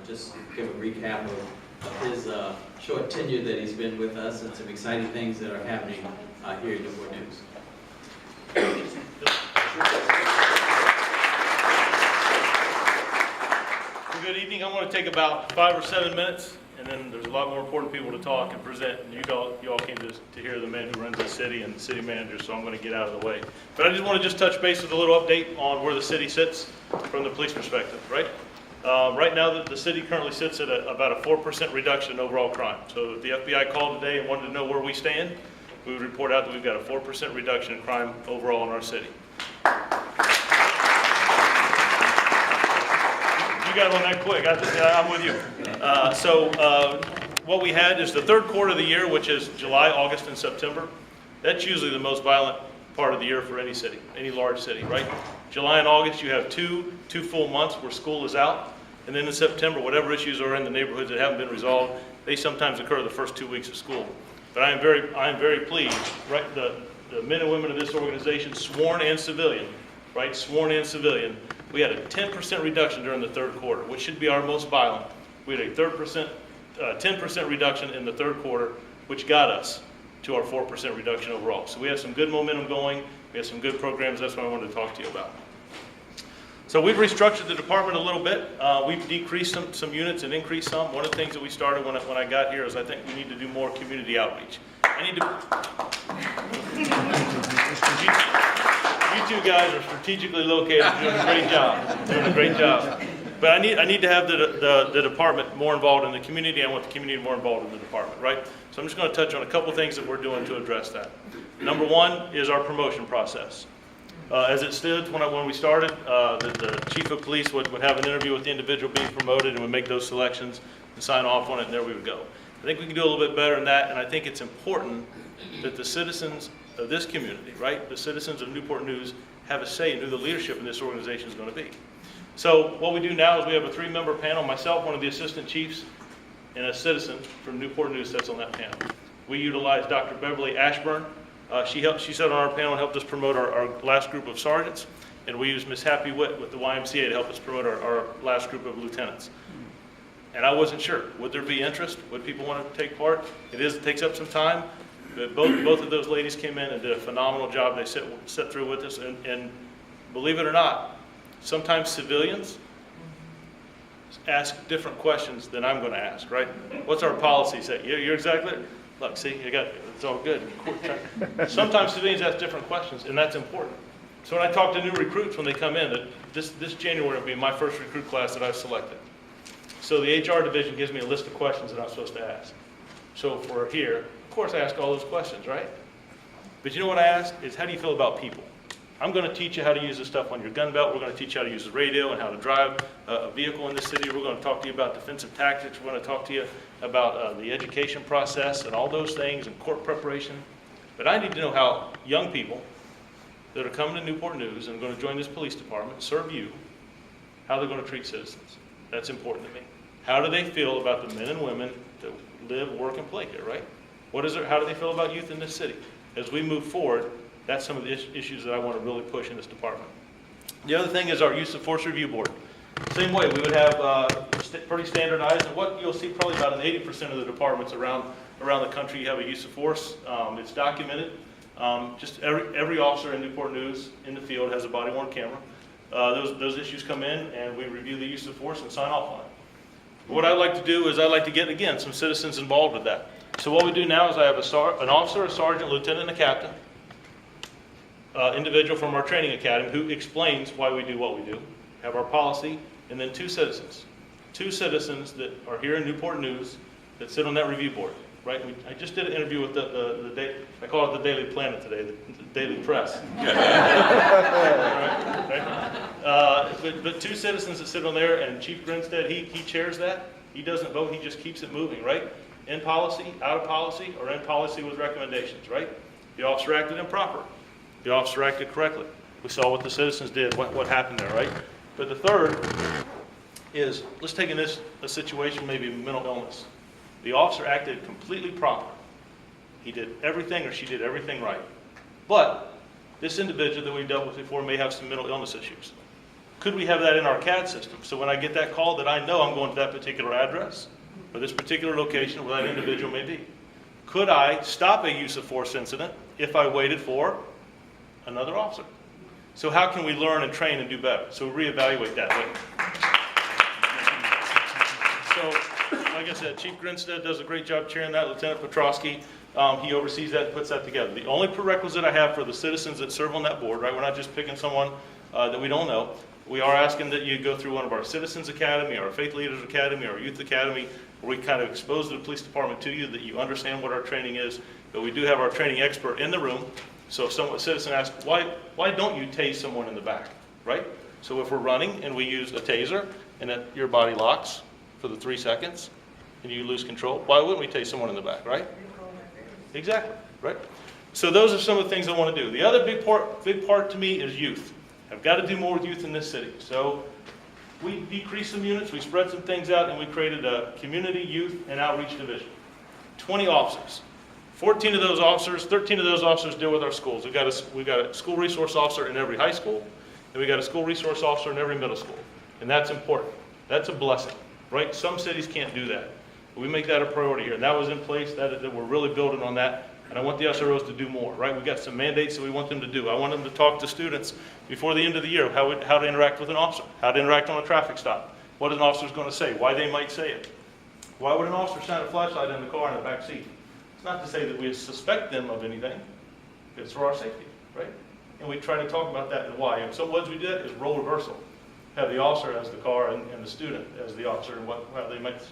just give a recap of his short tenure that he's been with us and some exciting things that are happening here at Newport News. Good evening. I'm going to take about 5 or 7 minutes, and then there's a lot more important people to talk and present. And you all came to hear the man who runs the city and the city manager, so I'm going to get out of the way. But I just want to touch base with a little update on where the city sits from the police perspective, right? Right now, the city currently sits at about a 4% reduction in overall crime. So if the FBI called today and wanted to know where we stand, we would report out that we've got a 4% reduction in crime overall in our city. You got on that quick. I'm with you. What we had is the third quarter of the year, which is July, August, and September. That's usually the most violent part of the year for any city, any large city, right? July and August, you have two full months where school is out. And then in September, whatever issues are in the neighborhoods that haven't been resolved, they sometimes occur the first 2 weeks of school. But I am very pleased, right? The men and women of this organization, sworn and civilian, right? Sworn and civilian. We had a 10% reduction during the third quarter, which should be our most violent. We had a 10% reduction in the third quarter, which got us to our 4% reduction overall. So we have some good momentum going. We have some good programs. That's what I wanted to talk to you about. So we've restructured the department a little bit. We've decreased some units and increased some. One of the things that we started when I got here is I think we need to do more community outreach. You two guys are strategically located, doing a great job. But I need to have the department more involved in the community. I want the community more involved in the department, right? So I'm just going to touch on a couple things that we're doing to address that. Number one is our promotion process. As it stood when we started, the chief of police would have an interview with the individual being promoted and would make those selections and sign off on it, and there we would go. I think we can do a little bit better than that, and I think it's important that the citizens of this community, right, the citizens of Newport News, have a say in who the leadership in this organization is going to be. So what we do now is we have a 3-member panel. Myself, one of the assistant chiefs, and a citizen from Newport News sits on that panel. We utilize Dr. Beverly Ashburn. She sat on our panel and helped us promote our last group of sergeants, and we used Miss Happy Witt with the YMCA to help us promote our last group of lieutenants. And I wasn't sure, would there be interest? Would people want to take part? It takes up some time. But both of those ladies came in and did a phenomenal job. They sat through with us, and believe it or not, sometimes civilians ask different questions than I'm going to ask, right? What's our policy say? You're exactly right. Look, see, it's all good. Sometimes civilians ask different questions, and that's important. So when I talk to new recruits when they come in, this January will be my first recruit class that I've selected. So the HR division gives me a list of questions that I'm supposed to ask. So if we're here, of course I ask all those questions, right? But you know what I ask is, how do you feel about people? I'm going to teach you how to use this stuff on your gun belt. We're going to teach you how to use the radio and how to drive a vehicle in this city. We're going to talk to you about defensive tactics. We're going to talk to you about the education process and all those things and court preparation. But I need to know how young people that are coming to Newport News and are going to join this police department, serve you, how they're going to treat citizens. That's important to me. How do they feel about the men and women that live, work, and play here, right? How do they feel about youth in this city? As we move forward, that's some of the issues that I want to really push in this department. The other thing is our use of force review board. Same way, we would have pretty standardized, and what you'll see probably about in 80% of the departments around the country, you have a use of force. It's documented. Just every officer in Newport News in the field has a body-worn camera. Those issues come in, and we review the use of force and sign off on it. What I'd like to do is I'd like to get, again, some citizens involved with that. So what we do now is I have an officer, a sergeant, lieutenant, and a captain, individual from our training academy who explains why we do what we do, have our policy, and then 2 citizens. 2 citizens that are here in Newport News that sit on that review board, right? I just did an interview with I call it the Daily Planet today, the Daily Press. But 2 citizens that sit on there, and Chief Grinstead, he chairs that. He doesn't vote, he just keeps it moving, right? In policy, out of policy, or in policy with recommendations, right? The officer acted improper. The officer acted correctly. We saw what the citizens did, what happened there, right? But the third is, let's take a situation, maybe mental illness. The officer acted completely proper. He did everything, or she did everything right. But this individual that we've dealt with before may have some mental illness issues. Could we have that in our CAD system? So when I get that call, that I know I'm going to that particular address or this particular location where that individual may be. Could I stop a use of force incident if I waited for another officer? So how can we learn and train and do better? So reevaluate that way. So, like I said, Chief Grinstead does a great job chairing that. Lieutenant Petrosky, he oversees that and puts that together. The only prerequisite I have for the citizens that serve on that board, right? We're not just picking someone that we don't know. We are asking that you go through one of our Citizens Academy, our Faith Leaders Academy, our Youth Academy, where we kind of expose the police department to you, that you understand what our training is. But we do have our training expert in the room. So if a citizen asks, why don't you tase someone in the back, right? So if we're running and we use a taser and that your body locks for the 3 seconds and you lose control, why wouldn't we tase someone in the back, right? Exactly, right? So those are some of the things I want to do. The other big part to me is youth. I've got to do more with youth in this city. So we decreased some units, we spread some things out, and we created a community youth and outreach division. 20 officers. 13 of those officers deal with our schools. We've got a school resource officer in every high school, and we got a school resource officer in every middle school. And that's important. That's a blessing, right? Some cities can't do that. But we make that a priority here. And that was in place, that we're really building on that. And I want the SROs to do more, right? We've got some mandates that we want them to do. I want them to talk to students before the end of the year, how to interact with an officer, how to interact on a traffic stop, what an officer's going to say, why they might say it. Why would an officer shine a flashlight in the car in the back seat? It's not to say that we suspect them of anything. It's for our safety, right? And we try to talk about that and why. And some ways we do that is role reversal. Have the officer as the car and the student as the officer, and what they might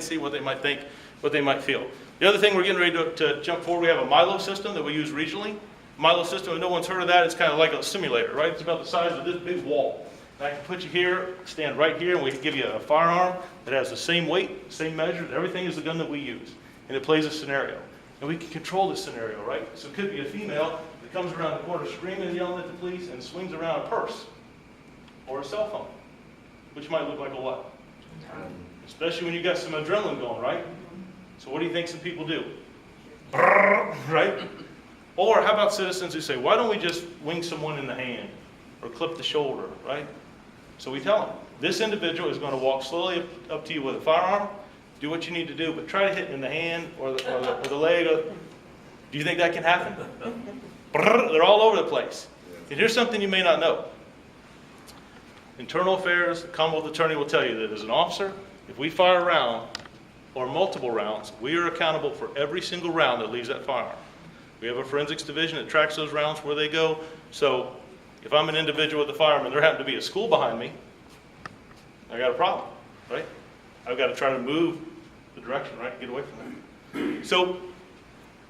see, what they might think, what they might feel. The other thing we're getting ready to jump forward, we have a Milo system that we use regionally. Milo system, if no one's heard of that, it's kind of like a simulator, right? It's about the size of this big wall. And I can put you here, stand right here, and we can give you a firearm that has the same weight, same measure, everything is the gun that we use. And it plays a scenario. And we can control the scenario, right? So it could be a female that comes around the corner screaming and yelling at the police and swings around a purse or a cell phone, which might look like a what? Especially when you got some adrenaline going, right? So what do you think some people do? Right? Or how about citizens who say, why don't we just wing someone in the hand or clip the shoulder, right? So we tell them, this individual is going to walk slowly up to you with a firearm, do what you need to do, but try to hit in the hand or the leg. Do you think that can happen? They're all over the place. And here's something you may not know. Internal Affairs, the Commonwealth Attorney will tell you that as an officer, if we fire a round or multiple rounds, we are accountable for every single round that leaves that firearm. We have a forensics division that tracks those rounds where they go. So if I'm an individual with a firearm and there happens to be a school behind me, I got a problem, right? I've got to try to move the direction, right, get away from them. So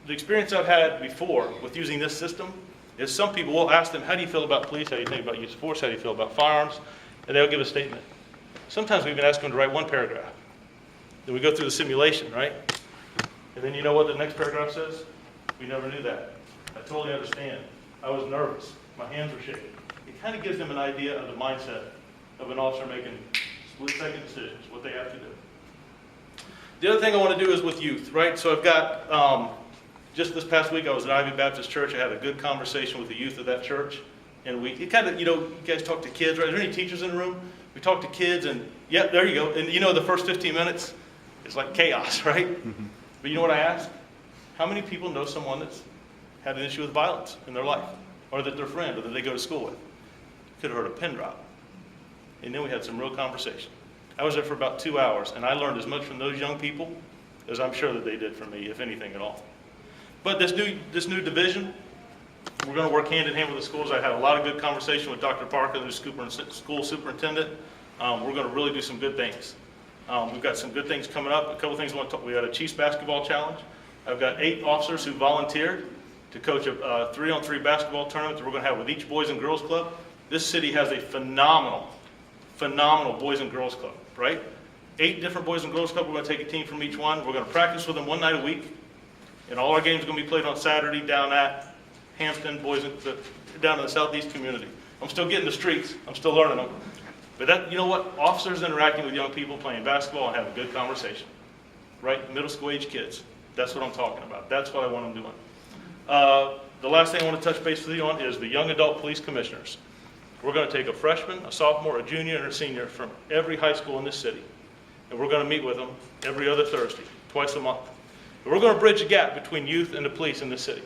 the experience I've had before with using this system is some people will ask them, how do you feel about police? How do you think about use of force? How do you feel about firearms? And they'll give a statement. Sometimes we even ask them to write one paragraph. Then we go through the simulation, right? And then you know what the next paragraph says? We never knew that. I totally understand. I was nervous. My hands were shaking. It kind of gives them an idea of the mindset of an officer making split-second decisions, what they have to do. The other thing I want to do is with youth, right? So I've got, just this past week I was at Ivy Baptist Church. I had a good conversation with the youth of that church. And it kind of, you guys talk to kids, right? Are there any teachers in the room? We talk to kids and, yeah, there you go. And the first 15 minutes, it's like chaos, right? Mm-hmm. But you know what I asked? How many people know someone that's had an issue with violence in their life? Or that their friend, or that they go to school with? Could have heard a pin drop. And then we had some real conversation. I was there for about 2 hours, and I learned as much from those young people as I'm sure that they did from me, if anything at all. But this new division, we're going to work hand in hand with the schools. I had a lot of good conversation with Dr. Parker, the school superintendent. We're going to really do some good things. We've got some good things coming up. A couple things I want to talk. We had a Chiefs basketball challenge. I've got 8 officers who volunteered to coach a 3-on-3 basketball tournament that we're going to have with each Boys and Girls Club. This city has a phenomenal Boys and Girls Club, right? 8 different Boys and Girls Club. We're going to take a team from each one. We're going to practice with them one night a week. And all our games are going to be played on Saturday down at Hampton, down in the southeast community. I'm still getting the streets. I'm still learning them. But that, you know what? Officers interacting with young people, playing basketball, and having a good conversation, right? Middle school age kids. That's what I'm talking about. That's what I want them doing. The last thing I want to touch base with you on is the young adult police commissioners. We're going to take a freshman, a sophomore, a junior, and a senior from every high school in this city, and we're going to meet with them every other Thursday, twice a month. And we're going to bridge the gap between youth and the police in this city.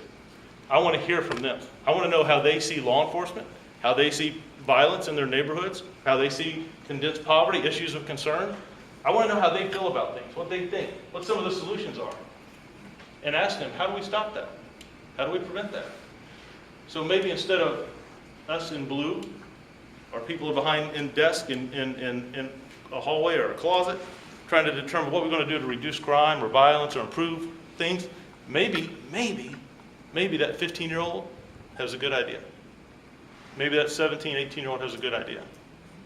I want to hear from them. I want to know how they see law enforcement, how they see violence in their neighborhoods, how they see condensed poverty, issues of concern. I want to know how they feel about things, what they think, what some of the solutions are, and ask them, how do we stop that? How do we prevent that? So maybe instead of us in blue, or people behind in desk in a hallway or a closet, trying to determine what we're going to do to reduce crime or violence or improve things, maybe that 15-year-old has a good idea. Maybe that 17, 18-year-old has a good idea,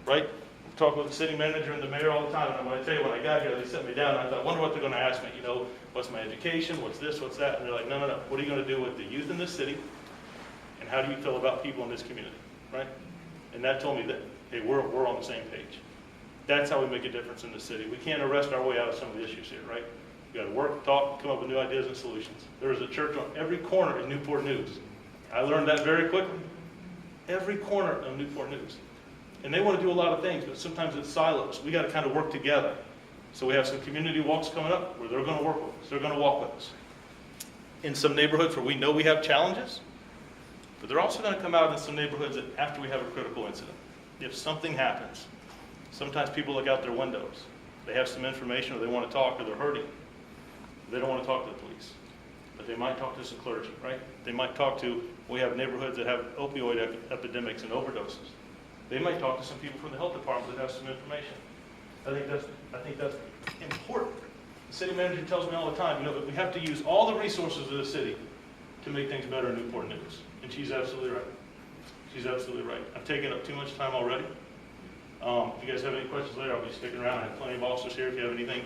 right? I talk with the city manager and the mayor all the time, and when I tell you, when I got here, they set me down, and I thought, I wonder what they're going to ask me, you know, what's my education, what's this, what's that, and they're like, no, what are you going to do with the youth in this city, and how do you feel about people in this community, right? And that told me that, hey, we're on the same page. That's how we make a difference in the city. We can't arrest our way out of some of the issues here, right? We got to work, talk, come up with new ideas and solutions. There is a church on every corner in Newport News. I learned that very quickly. Every corner of Newport News. And they want to do a lot of things, but sometimes it's silos. We got to kind of work together. So we have some community walks coming up where they're going to work with us. They're going to walk with us. In some neighborhoods where we know we have challenges, but they're also going to come out in some neighborhoods that after we have a critical incident. If something happens, sometimes people look out their windows. They have some information or they want to talk or they're hurting. They don't want to talk to the police, but they might talk to some clergy, right? They might talk to, we have neighborhoods that have opioid epidemics and overdoses. They might talk to some people from the health department that have some information. I think that's important. The city manager tells me all the time, you know, that we have to use all the resources of the city to make things better in Newport News. And she's absolutely right. She's absolutely right. I've taken up too much time already. If you guys have any questions later, I'll be sticking around. I have plenty of officers here if you have anything.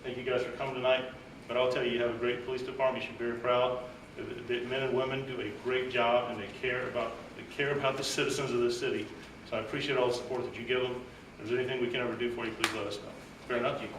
Thank you guys for coming tonight. But I'll tell you, you have a great police department. You should be very proud. The men and women do a great job, and they care about the citizens of this city. So I appreciate all the support that you give them. If there's anything we can ever do for you, please let us know. Fair enough, you.